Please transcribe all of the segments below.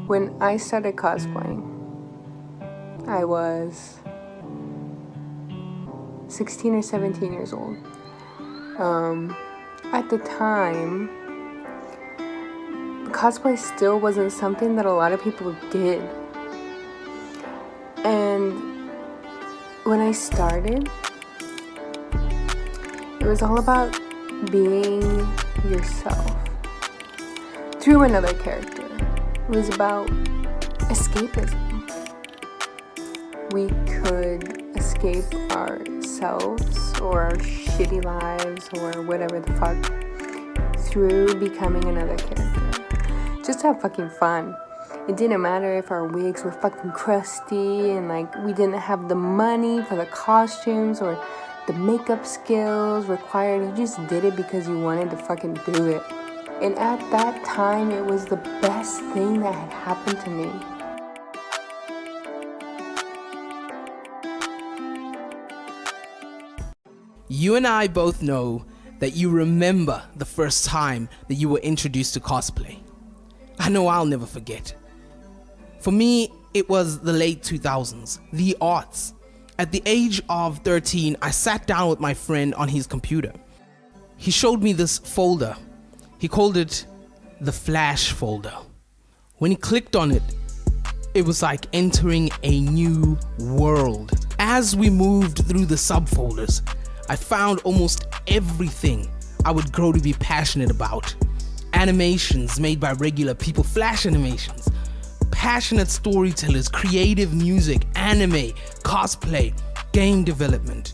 When I started cosplaying, I was 16 or 17 years old. At the time, cosplay still wasn't something that a lot of people did. And when I started, it was all about being yourself through another character. It was about escapism. We could escape ourselves or our shitty lives or whatever the fuck through becoming another character. Just to have fucking fun. It didn't matter if our wigs were fucking crusty and like we didn't have the money for the costumes or the makeup skills required. You just did it because you wanted to fucking do it. And at that time, it was the best thing that had happened to me. You and I both know that you remember the first time that you were introduced to cosplay. I know I'll never forget. For me, it was the late 2000s, the aughts. At the age of 13, I sat down with my friend on his computer. He showed me this folder. He called it the Flash folder. When he clicked on it, it was like entering a new world. As we moved through the subfolders, I found almost everything I would grow to be passionate about. Animations made by regular people, Flash animations, passionate storytellers, creative music, anime, cosplay, game development.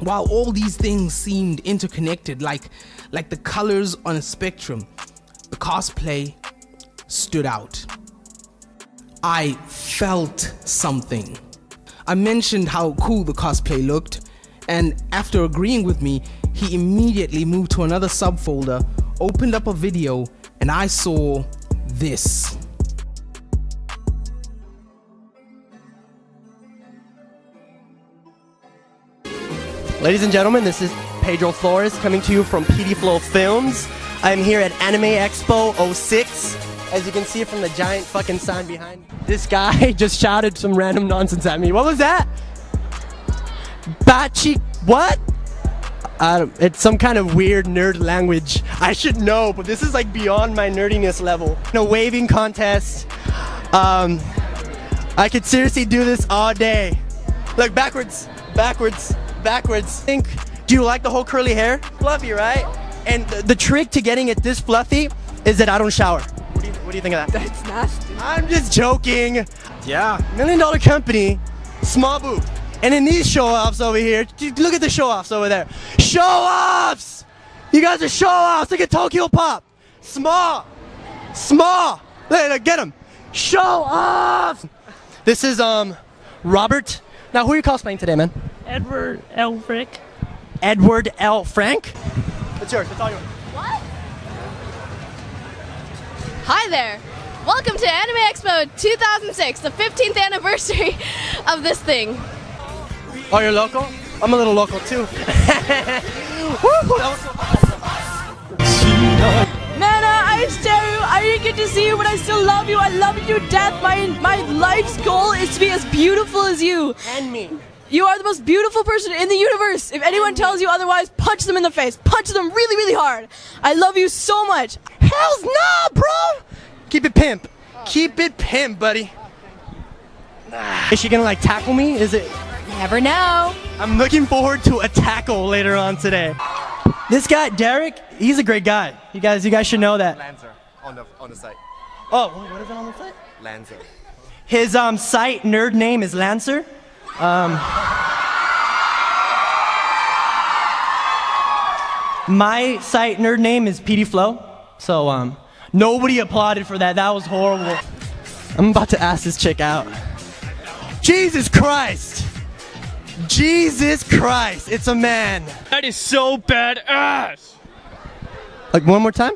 While all these things seemed interconnected, like the colors on a spectrum, the cosplay stood out. I felt something. I mentioned how cool the cosplay looked, and after agreeing with me, he immediately moved to another subfolder, opened up a video, and I saw this. Ladies and gentlemen, this is Pedro Flores coming to you from PD Flow Films. I'm here at Anime Expo 06. As you can see from the giant fucking sign behind me. This guy just shouted some random nonsense at me. What was that? Bachi, what? It's some kind of weird nerd language. I should know, but this is like beyond my nerdiness level. A waving contest. I could seriously do this all day. Look, backwards, backwards, backwards. Do you like the whole curly hair? Fluffy, right? And the trick to getting it this fluffy is that I don't shower. What do you think of that? That's nasty. I'm just joking. Yeah, $1 million company, small booth. And in these show-offs over here, look at the show-offs over there. Show-offs! You guys are show-offs. Look at Tokyo Pop. Small. Small. Look, get them. Show-offs! This is, Robert. Now, who are you cosplaying today, man? Edward L. Frick. Edward L. Frank? It's yours. It's all yours. What? Hi there. Welcome to Anime Expo 2006, the 15th anniversary of this thing. Oh, you're local? I'm a little local too. Woo, that was so Nana, I stare you. I didn't get to see you, but I still love you. I love you to death. My life's goal is to be as beautiful as you. And me. You are the most beautiful person in the universe. If anyone tells you otherwise, punch them in the face. Punch them really, really hard. I love you so much. Hell's nah, bro! Keep it pimp. Keep it pimp, buddy. Is she gonna like tackle me? Is it? Never know. I'm looking forward to a tackle later on today. This guy, Derek, he's a great guy. You guys should know that. Lancer on the site. Oh, what is it on the site? Lancer. His site nerd name is Lancer. My site nerd name is PD Flow. So nobody applauded for that. That was horrible. I'm about to ask this chick out. Jesus Christ! Jesus Christ! It's a man. That is so badass. Like one more time?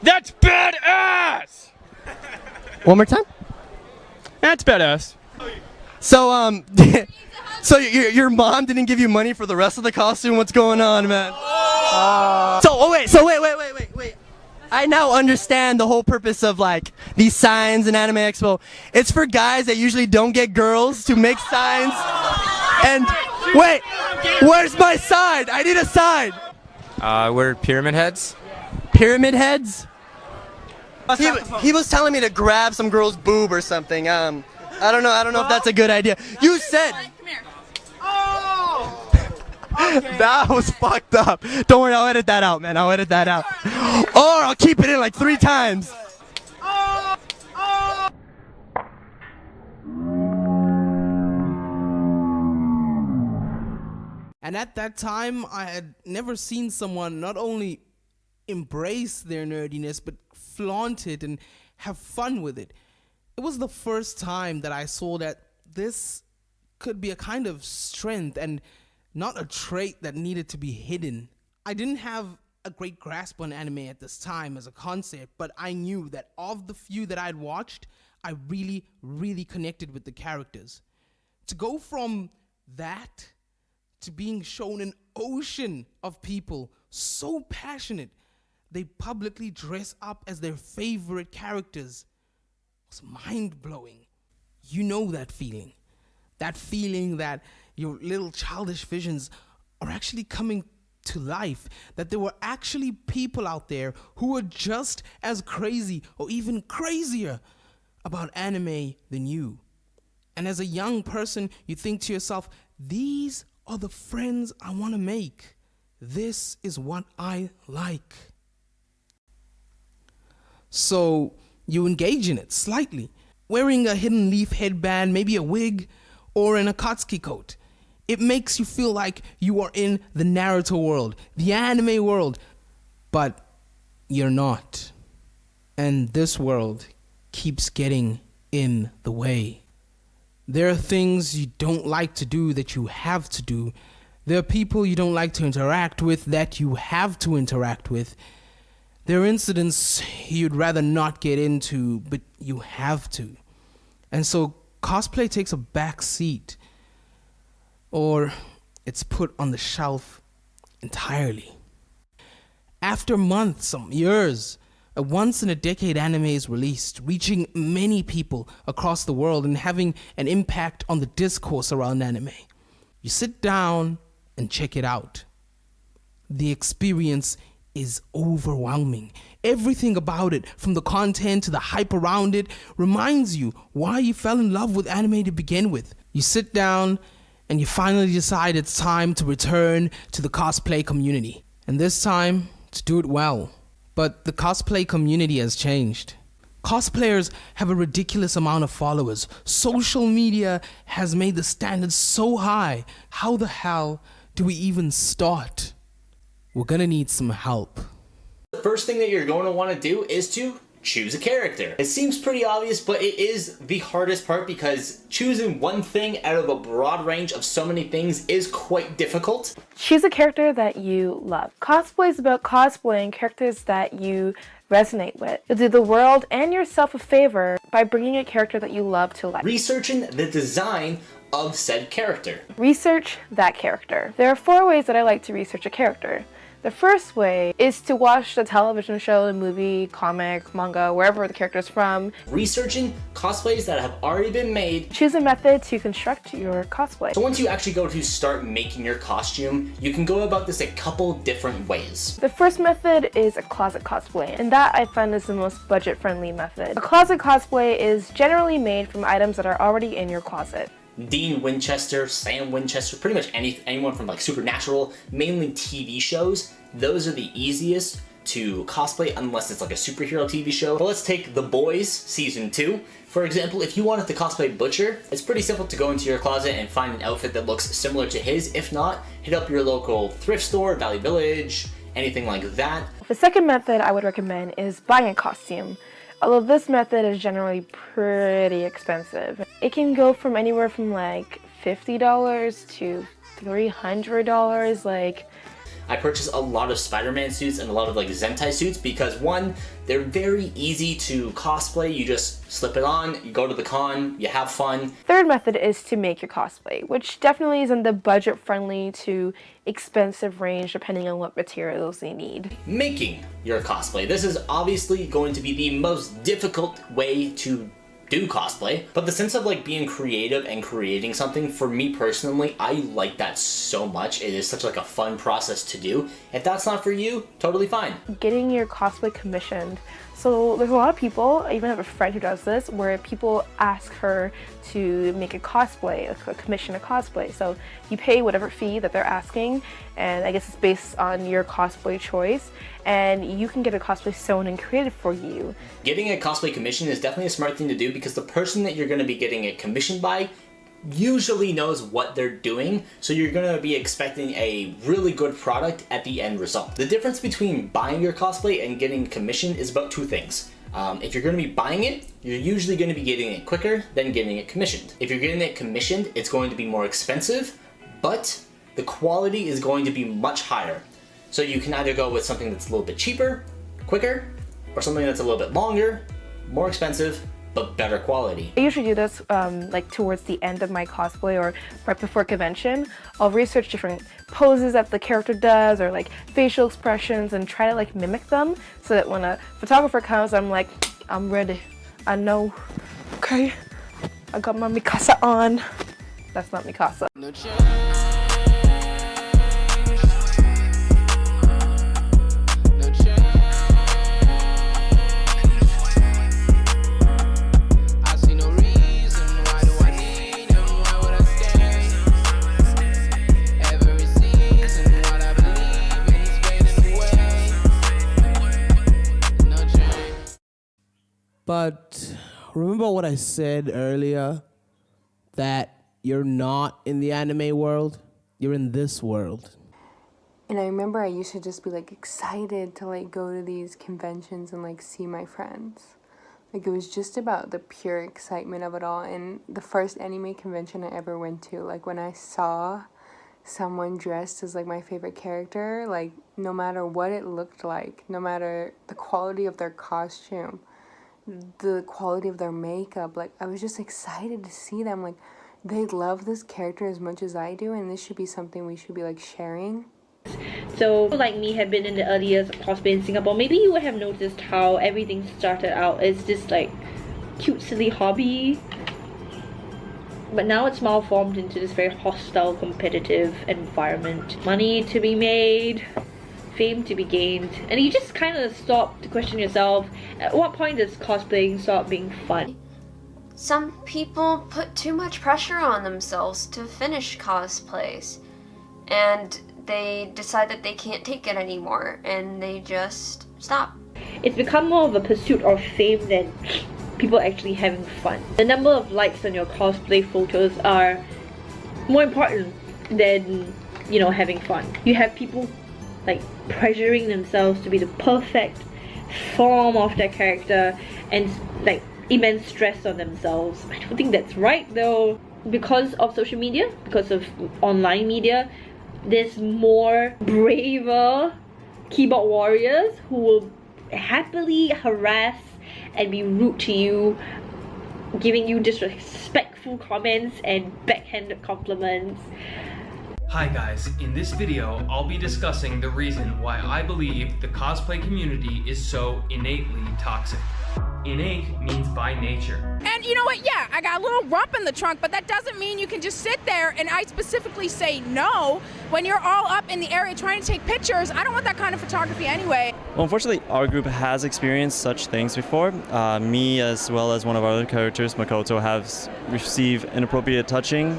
That's badass. One more time? That's badass. So so your mom didn't give you money for the rest of the costume? What's going on, man? So wait. I now understand the whole purpose of like these signs in Anime Expo. It's for guys that usually don't get girls to make signs. And wait, where's my sign? I need a sign. We're pyramid heads. Pyramid heads? He was telling me to grab some girl's boob or something. I don't know if that's a good idea. You said. That was fucked up. Don't worry, I'll edit that out, man. I'll edit that out. Or I'll keep it in like 3 times. And at that time, I had never seen someone not only embrace their nerdiness, but flaunt it and have fun with it. It was the first time that I saw that this could be a kind of strength and not a trait that needed to be hidden. I didn't have a great grasp on anime at this time as a concept, but I knew that of the few that I'd watched, I really, really connected with the characters. To go from that to being shown an ocean of people so passionate they publicly dress up as their favorite characters was mind-blowing. You know that feeling. That feeling that your little childish visions are actually coming to life, that there were actually people out there who were just as crazy or even crazier about anime than you. And as a young person, you think to yourself, these are the friends I want to make. This is what I like. So you engage in it slightly, wearing a hidden leaf headband, maybe a wig, or an Akatsuki coat. It makes you feel like you are in the Naruto world, the anime world, but you're not. And this world keeps getting in the way. There are things you don't like to do that you have to do. There are people you don't like to interact with that you have to interact with. There are incidents you'd rather not get into, but you have to. And so cosplay takes a back seat, or it's put on the shelf entirely. After months, some years, a once-in-a-decade anime is released, reaching many people across the world and having an impact on the discourse around anime. You sit down and check it out. The experience is overwhelming. Everything about it, from the content to the hype around it, reminds you why you fell in love with anime to begin with. You sit down and you finally decide it's time to return to the cosplay community. And this time, to do it well. But the cosplay community has changed. Cosplayers have a ridiculous amount of followers. Social media has made the standards so high. How the hell do we even start? We're gonna need some help. The first thing that you're going to want to do is to choose a character. It seems pretty obvious, but it is the hardest part because choosing one thing out of a broad range of so many things is quite difficult. Choose a character that you love. Cosplay is about cosplaying characters that you resonate with. You'll do the world and yourself a favor by bringing a character that you love to life. Researching the design of said character. Research that character. There are 4 ways that I like to research a character. The first way is to watch the television show, the movie, comic, manga, wherever the character's from. Researching cosplays that have already been made. Choose a method to construct your cosplay. So once you actually go to start making your costume, you can go about this a couple different ways. The first method is a closet cosplay, and that I find is the most budget-friendly method. A closet cosplay is generally made from items that are already in your closet. Dean Winchester, Sam Winchester, pretty much anyone from like Supernatural, mainly TV shows. Those are the easiest to cosplay unless it's like a superhero TV show. But let's take The Boys Season 2. For example, if you wanted to cosplay Butcher, it's pretty simple to go into your closet and find an outfit that looks similar to his. If not, hit up your local thrift store, Valley Village, anything like that. The second method I would recommend is buying a costume. Although this method is generally pretty expensive. It can go from anywhere from like $50 to $300. I purchase a lot of Spider-Man suits and a lot of like Zentai suits because one, they're very easy to cosplay. You just slip it on, you go to the con, you have fun. Third method is to make your cosplay, which definitely is in the budget-friendly to expensive range depending on what materials you need. Making your cosplay. This is obviously going to be the most difficult way to do cosplay, but the sense of like being creative and creating something, for me personally, I like that so much. It is such like a fun process to do. If that's not for you, totally fine. Getting your cosplay commissioned. So there's a lot of people, I even have a friend who does this, where people ask her to make a cosplay, commission a cosplay. So you pay whatever fee that they're asking, and I guess it's based on your cosplay choice, and you can get a cosplay sewn and created for you. Getting a cosplay commission is definitely a smart thing to do because the person that you're going to be getting it commissioned by usually knows what they're doing, so you're going to be expecting a really good product at the end result. The difference between buying your cosplay and getting commissioned is about two things. If you're going to be buying it, you're usually going to be getting it quicker than getting it commissioned. If you're getting it commissioned, it's going to be more expensive, but the quality is going to be much higher. So you can either go with something that's a little bit cheaper, quicker, or something that's a little bit longer, more expensive, but better quality. I usually do this like towards the end of my cosplay or right before convention. I'll research different poses that the character does or like facial expressions and try to like mimic them so that when a photographer comes, I'm like, I'm ready. I know. Okay, I got my Mikasa on. That's not Mikasa. No But remember what I said earlier, that you're not in the anime world, you're in this world. And I remember I used to just be like excited to like go to these conventions and like see my friends. Like it was just about the pure excitement of it all. And the first anime convention I ever went to, like when I saw someone dressed as like my favorite character, like no matter what it looked like, no matter the quality of their costume, the quality of their makeup, like I was just excited to see them. Like they love this character as much as I do, and this should be something we should be like sharing. So like me, have been in the early years of cosplay in Singapore, maybe you would have noticed how everything started out as this like cute silly hobby, but now it's malformed into this very hostile competitive environment. Money to be made, fame to be gained, and you just kind of stop to question yourself, at what point does cosplaying stop being fun? Some people put too much pressure on themselves to finish cosplays, and they decide that they can't take it anymore, and they just stop. It's become more of a pursuit of fame than people actually having fun. The number of likes on your cosplay photos are more important than, you know, having fun. You have people like pressuring themselves to be the perfect form of their character and like immense stress on themselves. I don't think that's right though. Because of social media, because of online media, there's more braver keyboard warriors who will happily harass and be rude to you, giving you disrespectful comments and backhanded compliments. Hi guys, in this video I'll be discussing the reason why I believe the cosplay community is so innately toxic. Innate means by nature. And you know what, yeah, I got a little rump in the trunk, but that doesn't mean you can just sit there and I specifically say no when you're all up in the area trying to take pictures. I don't want that kind of photography anyway. Well, unfortunately, our group has experienced such things before. Me, as well as one of our other characters, Makoto, have received inappropriate touching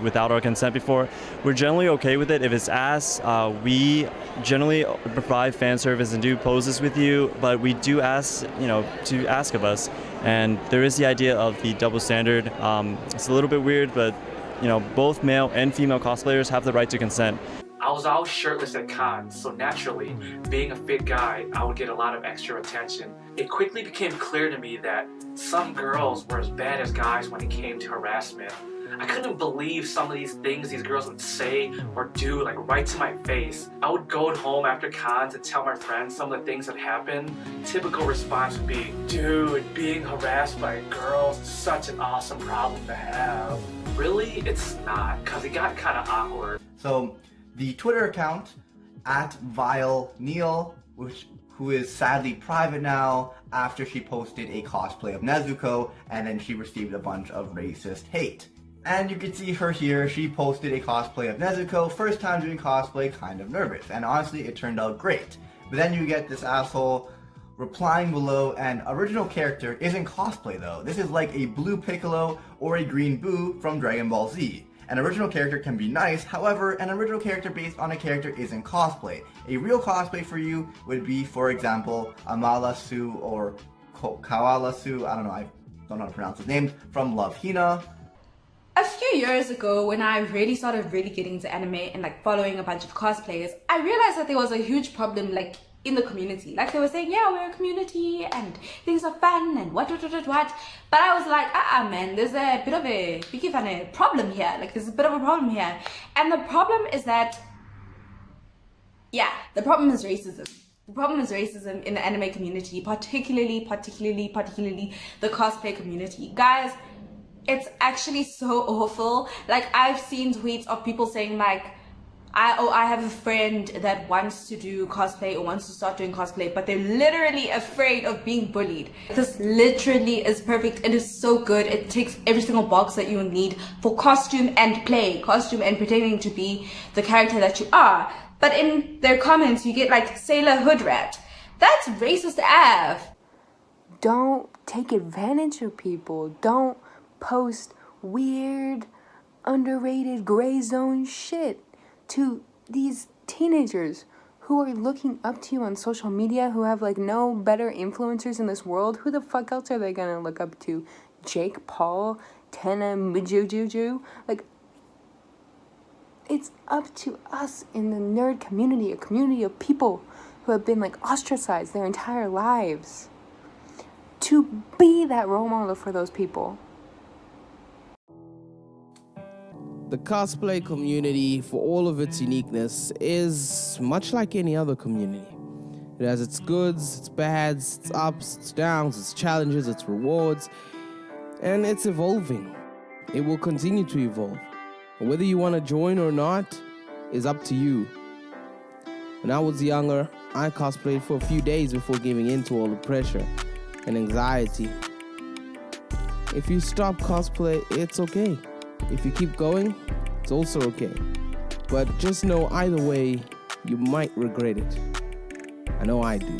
without our consent before. We're generally okay with it if it's asked. We generally provide fan service and do poses with you, but we do ask, you know, to ask of us. And there is the idea of the double standard. It's a little bit weird, but you know, both male and female cosplayers have the right to consent. I was always shirtless at cons, so naturally, being a fit guy, I would get a lot of extra attention. It quickly became clear to me that some girls were as bad as guys when it came to harassment. I couldn't believe some of these things these girls would say or do, like right to my face. I would go home after cons and tell my friends some of the things that happened. Typical response would be, dude, being harassed by girls is such an awesome problem to have. Really, it's not, because it got kind of awkward. So the Twitter account @VileNeil, who is sadly private now after she posted a cosplay of Nezuko and then she received a bunch of racist hate. And you can see her here, she posted a cosplay of Nezuko, first time doing cosplay, kind of nervous, and honestly it turned out great. But then you get this asshole replying below, and original character isn't cosplay though. This is like a blue Piccolo or a green Boo from Dragon Ball Z. An original character can be nice, however, an original character based on a character isn't cosplay. A real cosplay for you would be, for example, Amala Su or Kawala Su, I don't know how to pronounce his name, from Love Hina. A few years ago, when I really started getting into anime and like following a bunch of cosplayers, I realized that there was a huge problem like in the community. Like they were saying, yeah, we're a community and things are fun and what. But I was like, man, there's a bit of a big funny problem here. Like there's a bit of a problem here. And the problem is that, yeah, the problem is racism. The problem is racism in the anime community, particularly the cosplay community. Guys, it's actually so awful. Like I've seen tweets of people saying like, I have a friend that wants to do cosplay or wants to start doing cosplay, but they're literally afraid of being bullied. This literally is perfect. It is so good. It ticks every single box that you need for costume and play, costume and pretending to be the character that you are. But in their comments, you get like Sailor Hood Rat. That's racist AF. Don't take advantage of people. Don't post weird, underrated, gray zone shit to these teenagers who are looking up to you on social media, who have like no better influencers in this world. Who the fuck else are they gonna look up to? Jake Paul, Tena Mijujuju? Like, it's up to us in the nerd community, a community of people who have been like ostracized their entire lives, to be that role model for those people. The cosplay community, for all of its uniqueness, is much like any other community. It has its goods, its bads, its ups, its downs, its challenges, its rewards, and it's evolving. It will continue to evolve. And whether you want to join or not is up to you. When I was younger, I cosplayed for a few days before giving in to all the pressure and anxiety. If you stop cosplay, it's okay. If you keep going, it's also okay. But just know either way, you might regret it. I know I do.